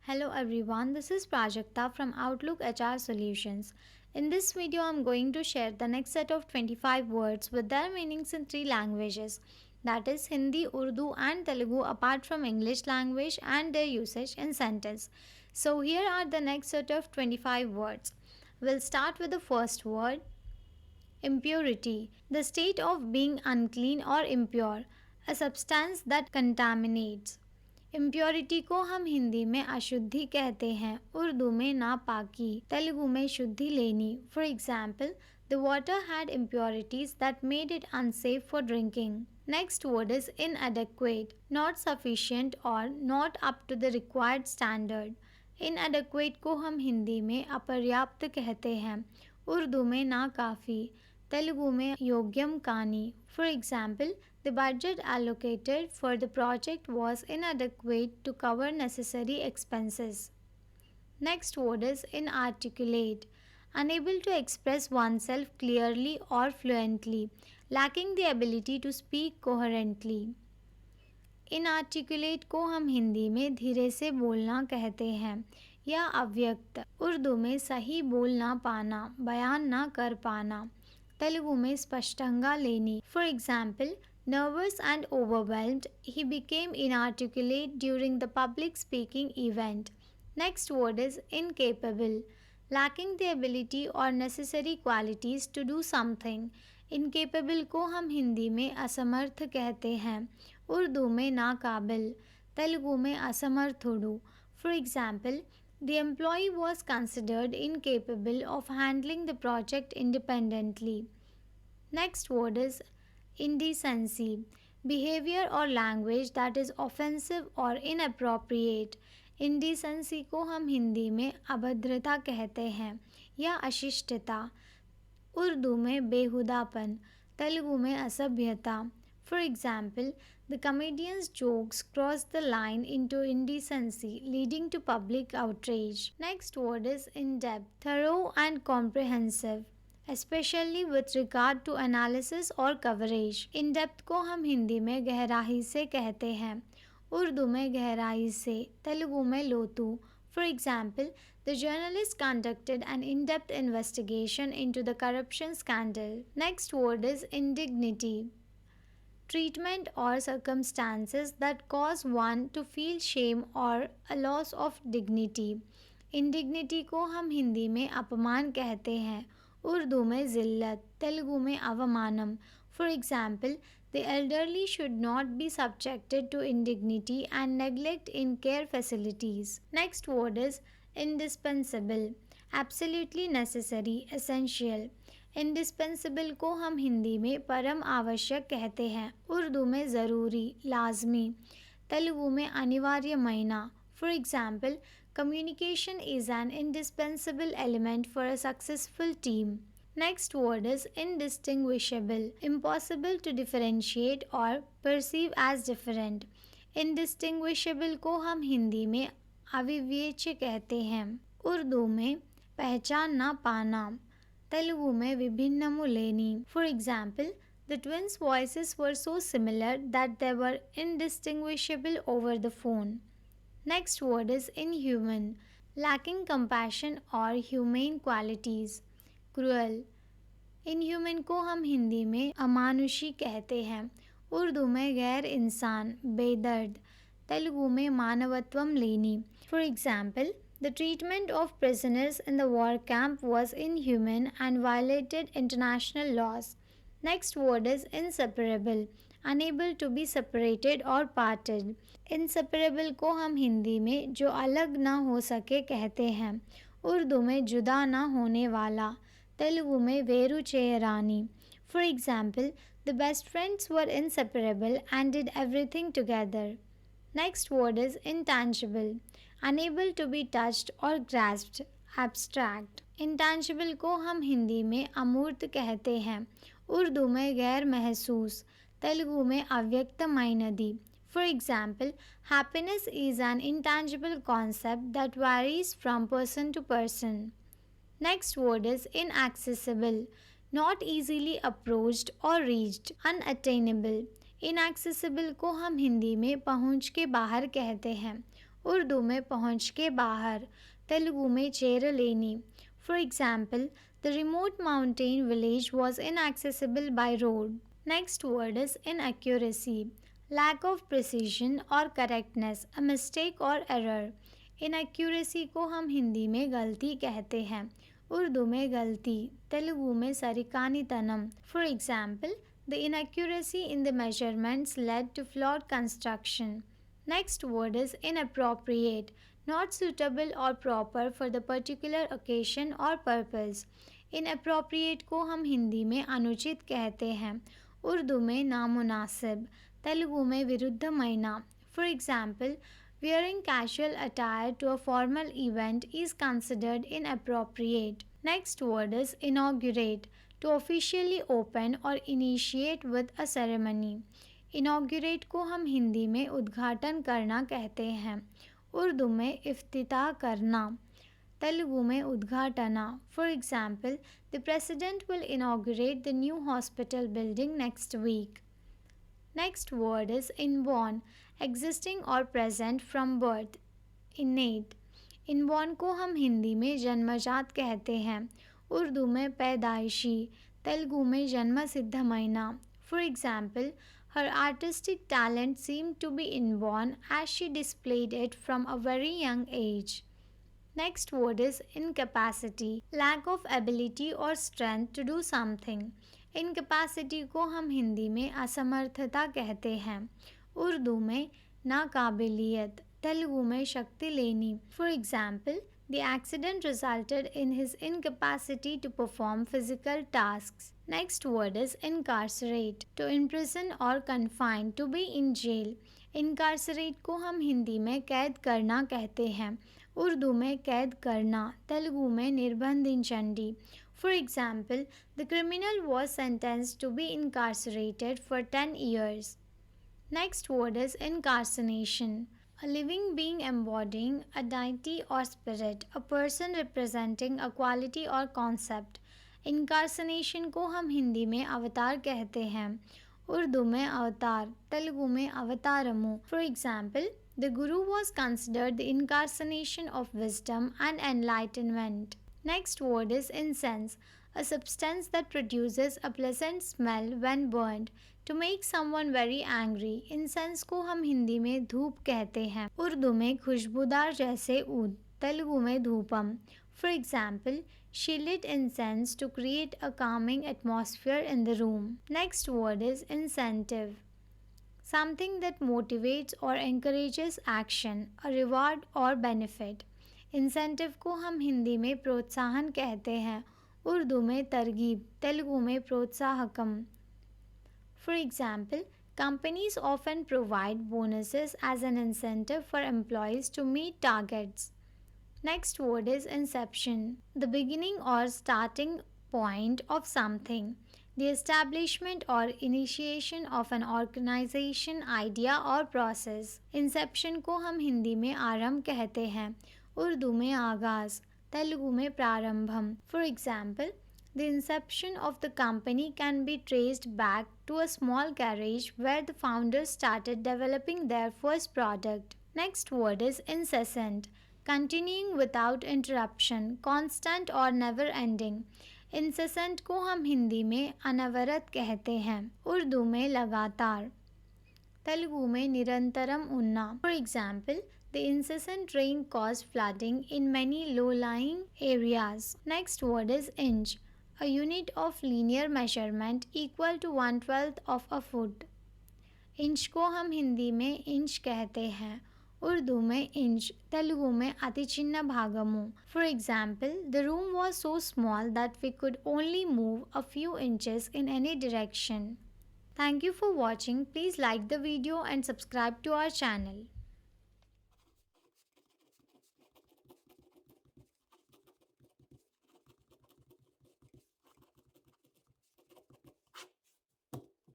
Hello everyone, this is Prajakta from Outlook HR Solutions. In this video, I'm going to share the next set of 25 words with their meanings in three languages, that is Hindi, Urdu, and Telugu, apart from English language and their usage in sentence. So, here are the next set of 25 words. We'll start with the first word, impurity, the state of being unclean or impure, a substance that contaminates. Impurity को हम हिंदी में अशुद्धि कहते हैं, उर्दू में नापाकी, तेलुगु में शुद्धि लेनी. For example, the water had impurities that made it unsafe for drinking. Next word is inadequate, not sufficient or not up to the required standard. inadequate को हम हिंदी में अपर्याप्त कहते हैं, उर्दू में नाकाफी, तेलुगु में योग्यम कानी. For example, the budget allocated for the project was inadequate to cover necessary expenses. Next word is inarticulate, unable to express oneself clearly or fluently, lacking the ability to speak coherently. Inarticulate को हम हिंदी में धीरे से बोलना कहते हैं या अव्यक्त, उर्दू में सही बोल ना पाना, बयान ना कर पाना, तेलुगु में स्पष्टंगा लेनी. For example, nervous and overwhelmed, he became inarticulate during the public speaking event. Next word is incapable, lacking the ability or necessary qualities to do something. Incapable को हम हिंदी में असमर्थ कहते हैं, उर्दू में नाकाबिल, तेलुगु में असमर्थुडु. For example, the employee was considered incapable of handling the project independently. Next word is indecency, behavior or language that is offensive or inappropriate. Indecency को हम हिंदी में अभद्रता कहते हैं या अशिष्टता, उर्दू में बेहुदापन, तेलुगु में असभ्यता. For example, the comedian's jokes crossed the line into indecency, leading to public outrage. Next word is in-depth, thorough and comprehensive, especially with regard to analysis or coverage. In depth को हम हिंदी में गहराई से कहते हैं, उर्दू में गहराई से, तेलुगु में लोतू. For example, the journalist conducted an in-depth investigation into the corruption scandal. Next word is indignity, treatment or circumstances that cause one to feel shame or a loss of dignity. Indignity को हम हिंदी में अपमान कहते हैं, उर्दू में ज़िल्लत, तेलुगु में अवमानम. For example, the elderly should not be subjected to indignity and neglect in care facilities. Next word is indispensable, absolutely necessary, essential. Indispensable को हम हिंदी में परम आवश्यक कहते हैं, उर्दू में ज़रूरी, लाजमी, तेलुगु में अनिवार्यమైన. For example, communication is an indispensable element for a successful team. Next word is indistinguishable, impossible to differentiate or perceive as different. Indistinguishable को हम हिंदी में अविवेच्य कहते हैं, उर्दू में पहचान ना पाना, तेलुगु में विभिन्नमु लेनी. For example, the twins' voices were so similar that they were indistinguishable over the phone. Next word is inhuman, lacking compassion or humane qualities, cruel. Inhuman को हम हिंदी में अमानुषी कहते हैं, उर्दू में गैर इंसान, बेदर्द, तेलुगु में मानवत्वम लेनी. For example, the treatment of prisoners in the war camp was inhuman and violated international laws. Next word is inseparable, unable to be separated or parted. Inseparable को हम हिंदी में जो अलग ना हो सके कहते हैं, उर्दू में जुदा ना होने वाला, तेलुगु में वेरु चेयरानी. For example, the best friends were inseparable and did everything together. Next word is intangible, unable to be touched or grasped, abstract. Intangible को हम हिंदी में अमूर्त कहते हैं, उर्दू में गैर महसूस, तेलुगु में अव्यक्तమైనది. For example, happiness is an intangible concept that varies from person to person. Next word is inaccessible, not easily approached or reached, unattainable. Inaccessible को हम हिंदी में पहुँच के बाहर कहते हैं, उर्दू में पहुँच के बाहर, तेलुगु में चेरलेनी. For example, the remote mountain village was inaccessible by road. Next word is inaccuracy. Lack of precision or correctness, a mistake or error. Inaccuracy को हम हिंदी में गलती कहते हैं, उर्दू में गलती, तेलुगु में सरिकानितनम. For example, the inaccuracy in the measurements led to flawed construction. Next word is inappropriate. Not suitable or proper for the particular occasion or purpose. Inappropriate को हम हिंदी में अनुचित कहते हैं, उर्दू में नामुनासिब, तेलुगु में विरुद्धमयना. For example, wearing casual attire to a formal event is considered inappropriate. Next word is inaugurate. To officially open or initiate with a ceremony. Inaugurate को हम हिंदी में उद्घाटन करना कहते हैं, उर्दू में इफ्तिताह करना, तेलुगु में उद्घाटना. For example, the president will inaugurate the new hospital building next week. Next word is inborn. Existing or present from birth. Innate. Inborn को हम हिंदी में जन्मजात कहते हैं, उर्दू में पैदाइशी, तेलुगु में जन्मसिद्धमयना. For example, her artistic talent seemed to be inborn as she displayed it from a very young age. Next word is incapacity. Lack of ability or strength to do something. Incapacity को हम हिंदी में असमर्थता कहते हैं, उर्दू में नाकाबिलियत, तेलुगु में शक्ति लेनी. For example, the accident resulted in his incapacity to perform physical tasks. Next word is incarcerate. To imprison or confine, to be in jail. Incarcerate को हम हिंदी में कैद करना कहते हैं, उर्दू में कैद करना, तेलुगु में निर्बंधिंचंडी. For example, the criminal was sentenced to be incarcerated for 10 years. Next word is incarnation. A living being embodying a deity or spirit, a person representing a quality or concept. Incarnation को हम हिंदी में अवतार कहते हैं, उर्दू में अवतार, तेलुगु में अवतारमु. For example, the Guru was considered the incarnation of wisdom and enlightenment. Next word is incense, a substance that produces a pleasant smell when burned. To make someone very angry. Incense को हम हिंदी में धूप कहते हैं, उर्दू में खुशबूदार जैसे ऊद, तेलुगु में धूपम. For example, she lit incense to create a calming atmosphere in the room. Next word is incentive. Something that motivates or encourages action, a reward or benefit. Incentive को हम हिंदी में प्रोत्साहन कहते हैं, उर्दू में तरगीब, तेलुगु में प्रोत्साहकम. For example, companies often provide bonuses as an incentive for employees to meet targets. Next word is inception. The beginning or starting point of something. The establishment or initiation of an organization, idea or process. Inception को हम हिंदी में आरंभ कहते हैं, उर्दू में आगाज, तेलुगु में प्रारंभम. For example, the inception of the company can be traced back to a small garage where the founders started developing their first product. Next word is incessant. Continuing without interruption, constant or never ending. Incessant को हम हिंदी में अनवरत कहते हैं, उर्दू में लगातार, तेलुगु में निरंतरम उन्ना. For example, the incessant rain caused flooding in many low-lying areas. Next word is inch. A unit of linear measurement equal to 1/12 of a foot. Inch को हम हिंदी में इंच कहते हैं, उर्दू में इंच, तेलुगु में अतिचिन्न भागमु. For example, the room was so small that we could only move a few inches in any direction. Thank you for watching. Please like the video and subscribe to our channel.